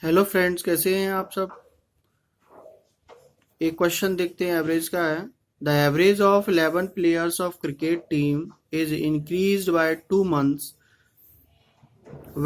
Hello friends, कैसे हैं आप सब। एक क्वेश्चन देखते हैं, एवरेज का है। The average of 11 players of cricket team is increased by 2 months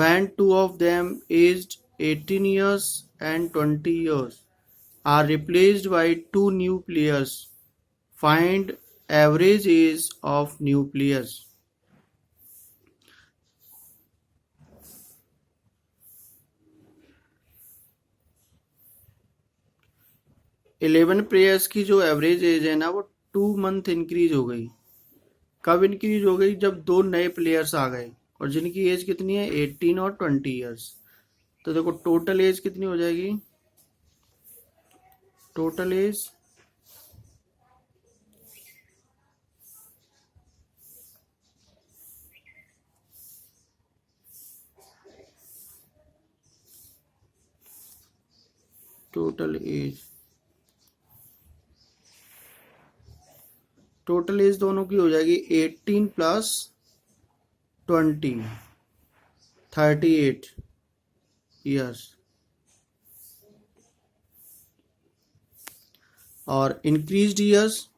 when two of them aged 18 years and 20 years are replaced by two new players. Find average age of new players. 11 players की जो average age है ना, वो 2 month increase हो गई। कब increase हो गई? जब दो नए प्लेयर्स आ गए, और जिनकी एज कितनी है, 18 और 20 ईयर्स। तो देखो टोटल एज कितनी हो जाएगी। Total age total age total age दोनों की हो जाएगी 18 प्लस 20, 38 ईयर्स। और इंक्रीज्ड ईयर्स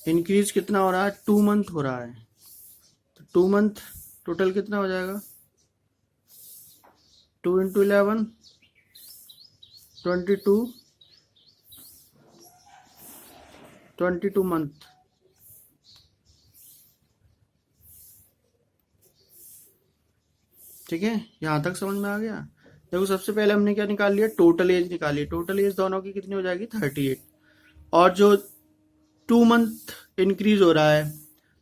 इंक्रीज कितना हो रहा है? 2 month हो रहा है। तो 2 month टोटल कितना हो जाएगा? 2 × 11 22 मंथ। ठीक है, यहाँ तक समझ में आ गया। देखो सबसे पहले हमने क्या निकाल लिया? टोटल एज निकाली। टोटल एज दोनों की कितनी हो जाएगी? 38। और जो 2 month इंक्रीज हो रहा है,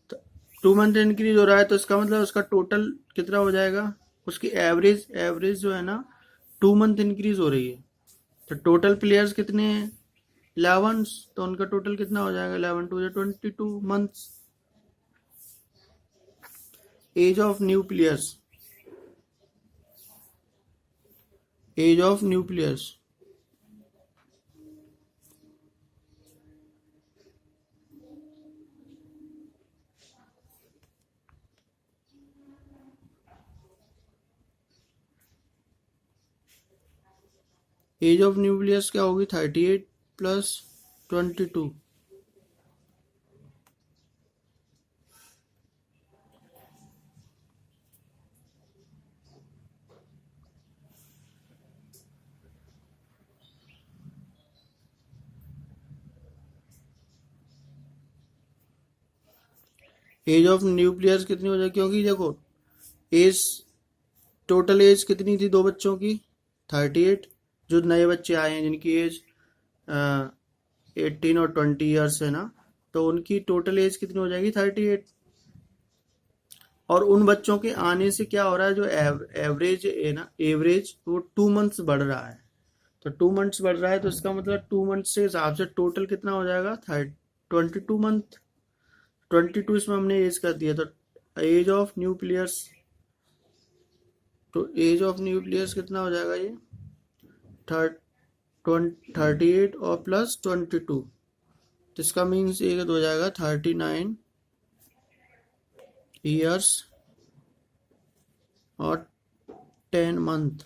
तो 2 month इंक्रीज हो रहा है, तो इसका मतलब उसका टोटल कितना हो जाएगा? उसकी एवरेज एवरेज जो है ना, 2 month इंक्रीज हो रही है। तो टोटल प्लेयर्स कितने हैं? 11। तो उनका टोटल कितना हो जाएगा? 11 2 22 months. Age of new players age of new players age of new players क्या होगी? 38 plus 22। Age of new players कितनी हो जाएगी? क्योंकि देखो एज, टोटल एज कितनी थी दो बच्चों की? 38। जो नए बच्चे आए हैं जिनकी एज 18 और 20 ईयर्स है ना, तो उनकी टोटल एज कितनी हो जाएगी? 38। और उन बच्चों के आने से क्या हो रहा है? जो एवरेज है ना, एवरेज वो 2 months बढ़ रहा है। तो 2 months बढ़ रहा है, तो इसका मतलब 2 months के हिसाब से टोटल कितना हो जाएगा? 22 मंथ। 22 इसमें हमने एज कर दिया, तो एज ऑफ न्यू प्लेयर्स, तो एज ऑफ न्यू प्लेयर्स कितना हो जाएगा? ये 38 और प्लस 22, तो इसका मीन्स ये हो जाएगा 39 ईयर्स और 10 month.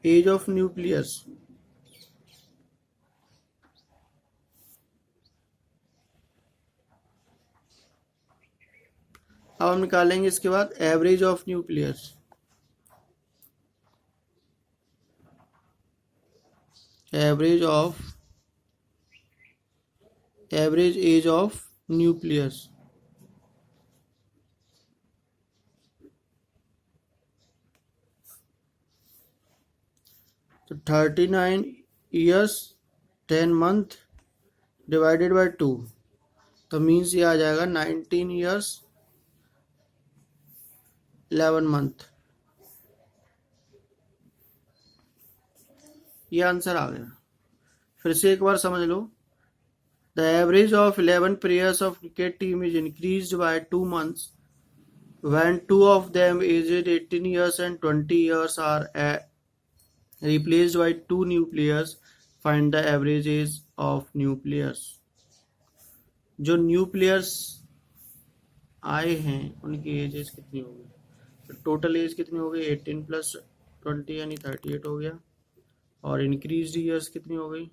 Age of new players. अब हम निकालेंगे इसके बाद average of new players. Average age of new players. तो 39 ईयर्स 10 मंथ डिवाइडेड बाय 2, तो मीन्स ये आ जाएगा 19 ईयर्स 11 मंथ। ये आंसर आ गया। फिर से एक बार समझ लो। The average of 11 players of cricket team is increased by 2 months when two of them aged 18 years and 20 years are replaced by 2 new players. Find the average age of new players. जो new players आए हैं उनकी edges कितनी होगी? तो total as कितनी हो गई? 18+20 यानी 38 हो गया। और इंक्रीज ईयर्स कितनी हो गई?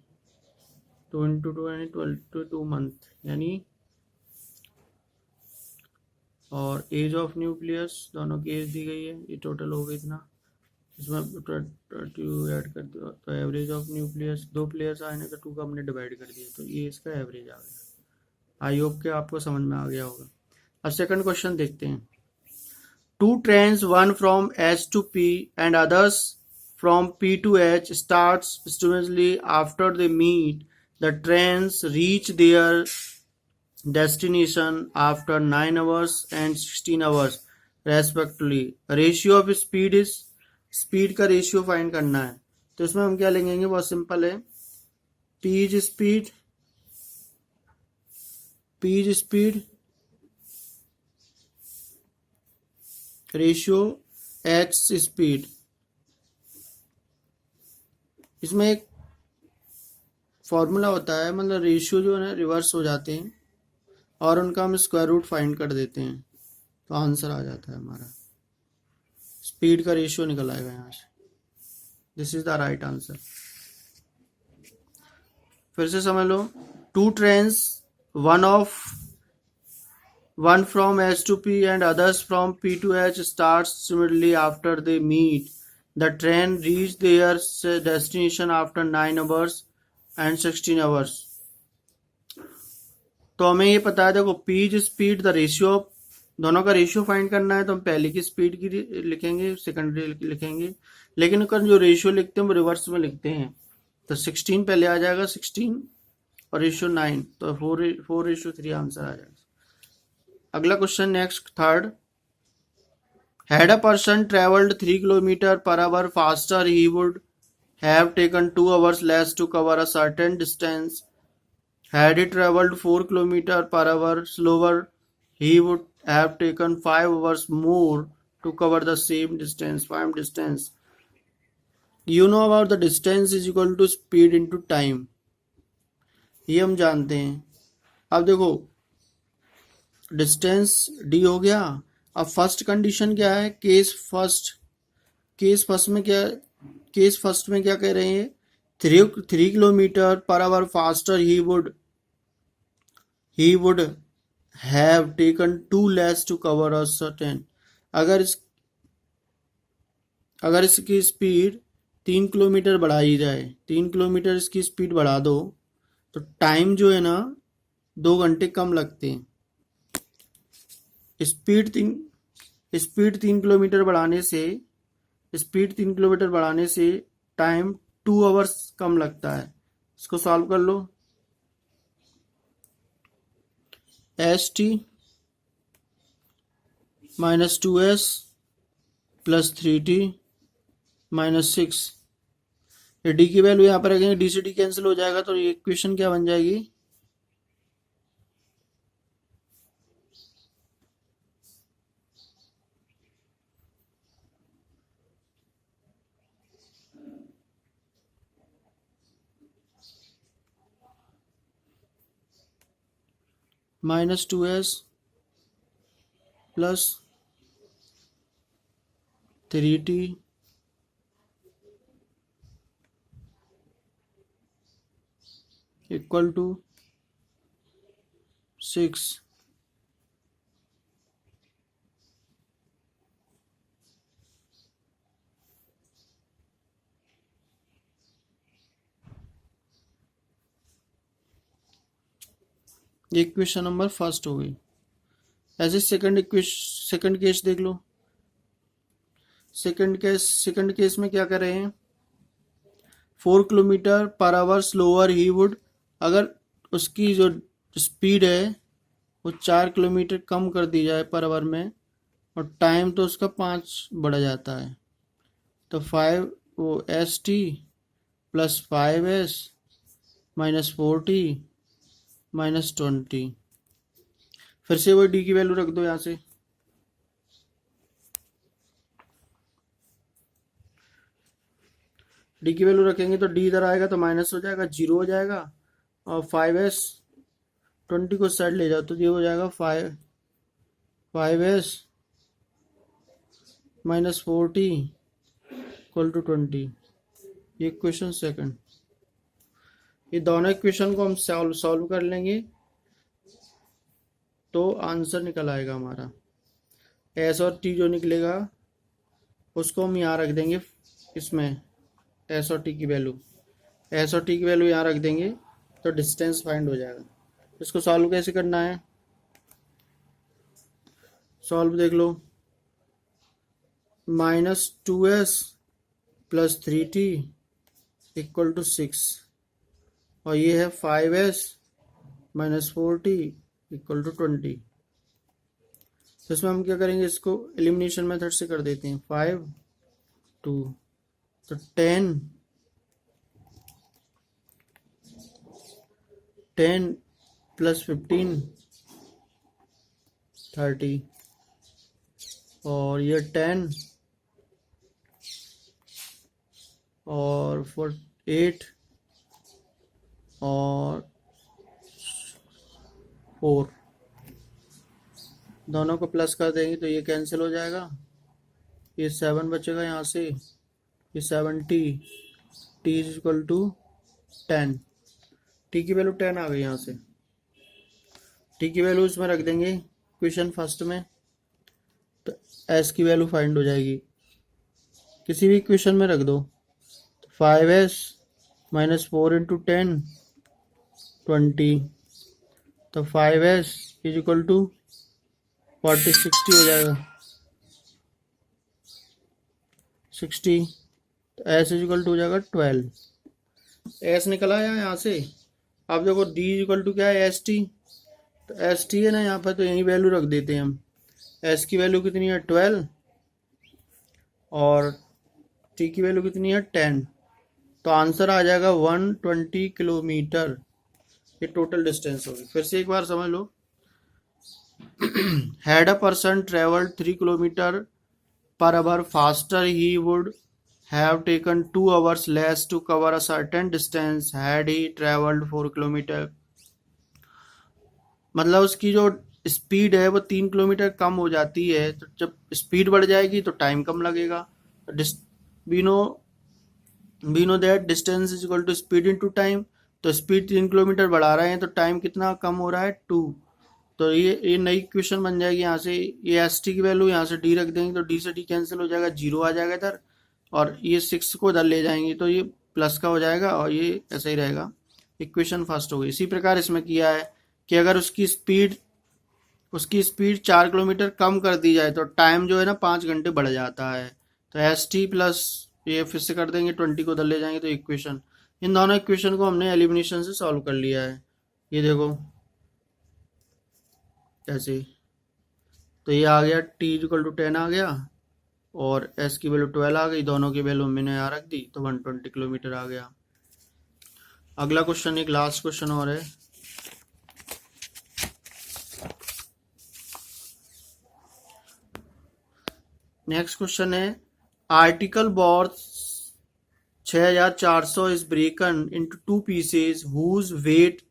2 इंटू 2 यानी 22 मंथ यानी। और एज ऑफ न्यू प्लेयर्स दोनों की एज दी गई है, ये टोटल हो गई इतना। इसमें 2 ऐड कर दो तो average of new players, 2 players आए ना तो 2 का हमने डिवाइड कर दिया तो ये इसका एवरेज आ गया। आई होप के आपको समझ में आ गया होगा। अब सेकंड क्वेश्चन देखते हैं। 2 trains, one from H to P and others from P to H, starts simultaneously after they meet. The trains reach their destination after 9 hours and 16 hours respectively. Ratio of speed is, speed का ratio find करना है। तो इसमें हम क्या लिखेंगे? बहुत simple है, P is speed ratio H speed. इसमें एक फॉर्मूला होता है, मतलब रेशियो जो है ना रिवर्स हो जाते हैं और उनका हम स्क्वायर रूट फाइंड कर देते हैं तो आंसर आ जाता है हमारा। स्पीड का रेशियो निकल आएगा यहाँ से। This is the right answer. फिर से समझ लो। 2 trains, one from H to P and others from P to H, starts similarly after they meet. The train reach their destination after 9 hours and 16 hours. तो हमें ये पता है, देखो P is speed, the ratio, दोनों का ratio find करना है तो हम पहले की स्पीड की लिखेंगे, सेकेंडरी लिखेंगे, लेकिन उनका जो रेशियो लिखते हैं वो रिवर्स में लिखते हैं। तो 16 पहले आ जाएगा, 16 और रेशियो 9, तो 4:3 आंसर आ जाएगा। अगला question next, third. Had a person traveled 3 kilometers per hour faster, he would have taken 2 hours less to cover a certain distance. Had he traveled 4 kilometers per hour slower, he would have taken 5 hours more to cover the same distance. Find distance. You know about the distance is equal to speed into time. ये हम जानते हैं। अब देखो distance D हो गया। अब first condition क्या है? केस फर्स्ट में क्या कह रहे हैं? 3 kilometre per hour faster he would have taken 2 less to cover a certain. अगर इसकी स्पीड 3 किलोमीटर बढ़ाई जाए, 3 किलोमीटर इसकी स्पीड बढ़ा दो तो टाइम जो है ना 2 घंटे कम लगते हैं। स्पीड 3 किलोमीटर बढ़ाने से टाइम 2 आवर्स कम लगता है। इसको सॉल्व कर लो। ST minus 2S plus 3T minus 6। ये डी की वैल्यू यहाँ पर रखेंगे, डी से डी कैंसिल हो जाएगा तो ये इक्वेशन क्या बन जाएगी? Minus 2S plus 3T equal to 6। ये इक्वेशन नंबर फर्स्ट हो गई। ऐसे सेकंड केस देख लो। सेकंड केस में क्या कर रहे हैं? 4 kilometre per our slower he would, अगर उसकी जो स्पीड है वो 4 किलोमीटर कम कर दी जाए पर आवर में और टाइम तो उसका 5 बढ़ जाता है तो 5 वो ST plus 5S minus 4T minus 20। फिर से वो डी की वैल्यू रख दो यहाँ से। डी की वैल्यू रखेंगे तो डी इधर आएगा तो माइनस हो जाएगा, 0 हो जाएगा। और 5s 20 को साइड ले जाओ तो ये हो जाएगा 5s माइनस 40 इक्वल टू 20। ये क्वेश्चन सेकंड। ये दोनों इक्वेशन को हम सॉल्व कर लेंगे तो आंसर निकल आएगा हमारा। एस और टी जो निकलेगा उसको हम यहाँ रख देंगे इसमें, एस और टी की वैल्यू, एस और टी की वैल्यू यहाँ रख देंगे तो डिस्टेंस फाइंड हो जाएगा। इसको सॉल्व कैसे करना है, सॉल्व देख लो। -2s plus 3t equal to 6 और ये है 5s minus 4t equal to 20। तो इसमें हम क्या करेंगे, इसको एलिमिनेशन मेथड से कर देते हैं। 5 2 तो 10 प्लस 15 30 और ये 10 और 8 और 4 दोनों को प्लस कर देंगे तो ये कैंसिल हो जाएगा। ये 7 बचेगा यहाँ से, ये 70 t is equal to 10। T की वैल्यू 10 आ गई यहाँ से। टी की वैल्यू इसमें रख देंगे क्वेश्चन फर्स्ट में तो एस की वैल्यू फाइंड हो जाएगी। किसी भी क्वेश्चन में रख दो। 5s माइनस 4 इंटू 10 20 तो 5s इज इक्वल टू 40 60 हो जाएगा 60। तो एस इज इक्वल टू हो जाएगा 12। एस निकला है यहाँ से। अब देखो डी इज इक्वल टू क्या है, एस टी। तो एस टी है ना यहाँ पर, तो यही वैल्यू रख देते हैं हम। एस की वैल्यू कितनी है 12 और टी की वैल्यू कितनी है 10। तो आंसर आ जाएगा 120 किलोमीटर। ये टोटल डिस्टेंस होगी। फिर से एक बार समझ लो। Had a person traveled 3 kilometer per hour faster, he would have taken 2 hours less to cover a certain distance had he traveled 4 kilometer। मतलब उसकी जो स्पीड है वो 3 किलोमीटर कम हो जाती है। तो जब स्पीड बढ़ जाएगी तो टाइम कम लगेगा। We know that distance is equal to speed into time. तो स्पीड 3 किलोमीटर बढ़ा रहे हैं तो टाइम कितना कम हो रहा है 2। तो ये नई क्वेश्चन बन जाएगी। यहाँ से ये एस टी की वैल्यू यहाँ से डी रख देंगे तो डी से डी कैंसिल हो जाएगा, 0 आ जाएगा इधर। और ये 6 को इधर ले जाएंगे तो ये प्लस का हो जाएगा और ये ऐसा ही रहेगा। इक्वेशन फर्स्ट हो गई। इसी प्रकार इसमें किया है कि अगर उसकी स्पीड 4 किलोमीटर कम कर दी जाए तो टाइम जो है ना 5 घंटे बढ़ जाता है। तो एस टी प्लस ये फिर से कर देंगे 20 को इधर ले जाएंगे तो इक्वेशन, इन दोनों इक्वेशन को हमने एलिमिनेशन से सॉल्व कर लिया है। ये देखो ऐसे। तो ये आ गया t इक्वल टू 10 आ गया और s की वैल्यू 12 आ गई। दोनों की वैल्यू मैंने यहाँ रख दी तो 120 किलोमीटर आ गया। अगला क्वेश्चन, एक लास्ट क्वेश्चन और है। नेक्स्ट क्वेश्चन है, article board 6400 is broken into 2 pieces whose weight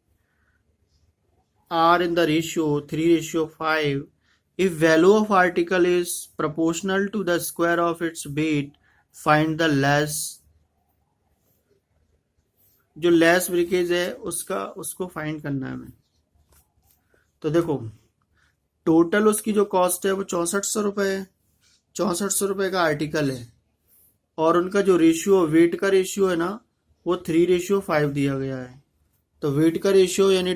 are in the ratio 3:5. If value of article is proportional to the square of its weight, find the less। जो less breakage है उसको find करना है हमें। तो देखो total उसकी जो कॉस्ट है वो 6400 रुपये है। 6400 रुपये का आर्टिकल है और उनका जो रेशियो वेट का रेशियो है ना वो 3:5 दिया गया है। तो वेट का रेशियो यानी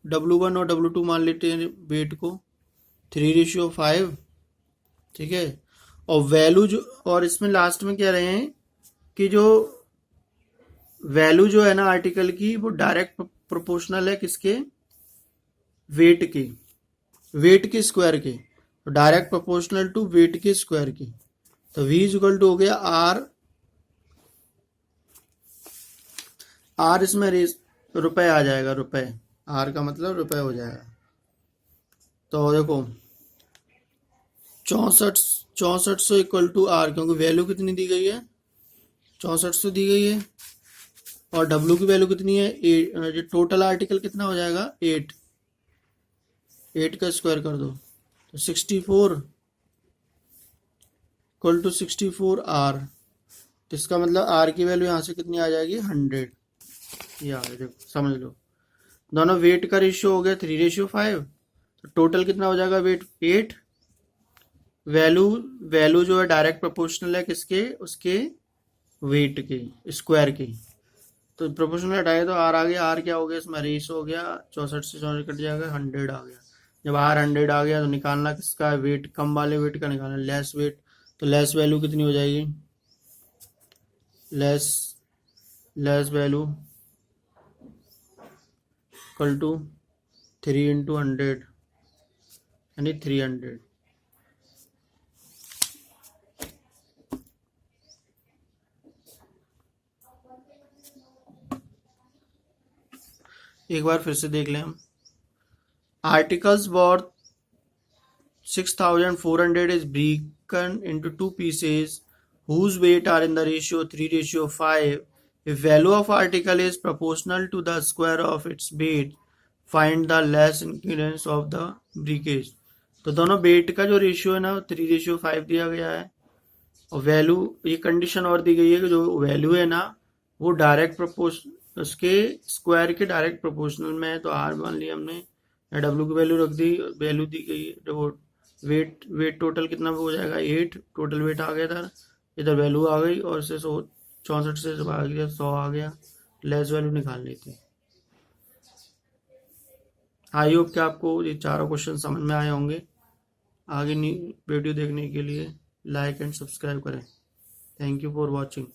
W1 और W2 मान लेते हैं वेट को 3:5, ठीक है। और वैल्यू जो, और इसमें लास्ट में कह रहे हैं कि जो वैल्यू जो है ना आर्टिकल की वो डायरेक्ट प्रोपोर्शनल है किसके, वेट के स्क्वायर के। तो डायरेक्ट प्रोपोर्शनल टू वेट के स्क्वायर की। तो V इक्वल टू हो गया R इसमें रुपए आ जाएगा, रुपए R का मतलब रुपए हो जाएगा। तो देखो 6400 इक्वल टू R, क्योंकि वैल्यू कितनी दी गई है 64 तो दी गई है, और W की वैल्यू कितनी है, जो टोटल आर्टिकल कितना हो जाएगा 8, 8 का स्क्वायर कर दो तो 64 इक्वल टू 64 R। तो इसका मतलब R की वैल्यू यहाँ से कितनी आ जाएगी 100। ये आ गया, देखो समझ लो। दोनों वेट का रेशियो हो गया 3:5, तो टोटल कितना हो जाएगा वेट 8। वैल्यू जो है डायरेक्ट प्रोपोर्शनल है किसके, उसके वेट के स्क्वायर के। तो प्रोपोर्शनल हटाए तो आर आ गया, आर क्या हो गया इसमें, रेशियो हो गया 64 से 64 कट जाएगा 100 आ गया। जब आर 100 आ गया तो निकालना किसका है, वेट कम वाले वेट का निकालना, लेस वेट। तो लेस वैल्यू कितनी हो जाएगी, लेस वैल्यू इक्वल टू 3 × 100 यानी 300। एक बार फिर से देख लें हम। Articles worth 6400 is broken into 2 pieces whose weight are in the ratio 3:5. If value of article is proportional to the square of its weight, find the less increments of the breakage. तो दोनों wait का जो ratio है ना 3:5 दिया गया है, और वैल्यू ये कंडीशन और दी गई है कि जो वैल्यू है ना वो डायरेक्ट प्रोपोर्शन उसके स्क्वायर के डायरेक्ट प्रोपोर्शनल में है। तो आर मान लिया हमने, या डब्ल्यू की वैल्यू रख दी, वैल्यू दी गई है, जो वेट टोटल कितना हो जाएगा 8, टोटल वेट आ गया था, इधर वैल्यू आ गई और से 64 से जब आ गया 100 आ गया, लेस वैल्यू निकालनी थी। आई होप कि आपको ये चारों क्वेश्चन समझ में आए होंगे। आगे वीडियो देखने के लिए लाइक एंड सब्सक्राइब करें। Thank you for watching.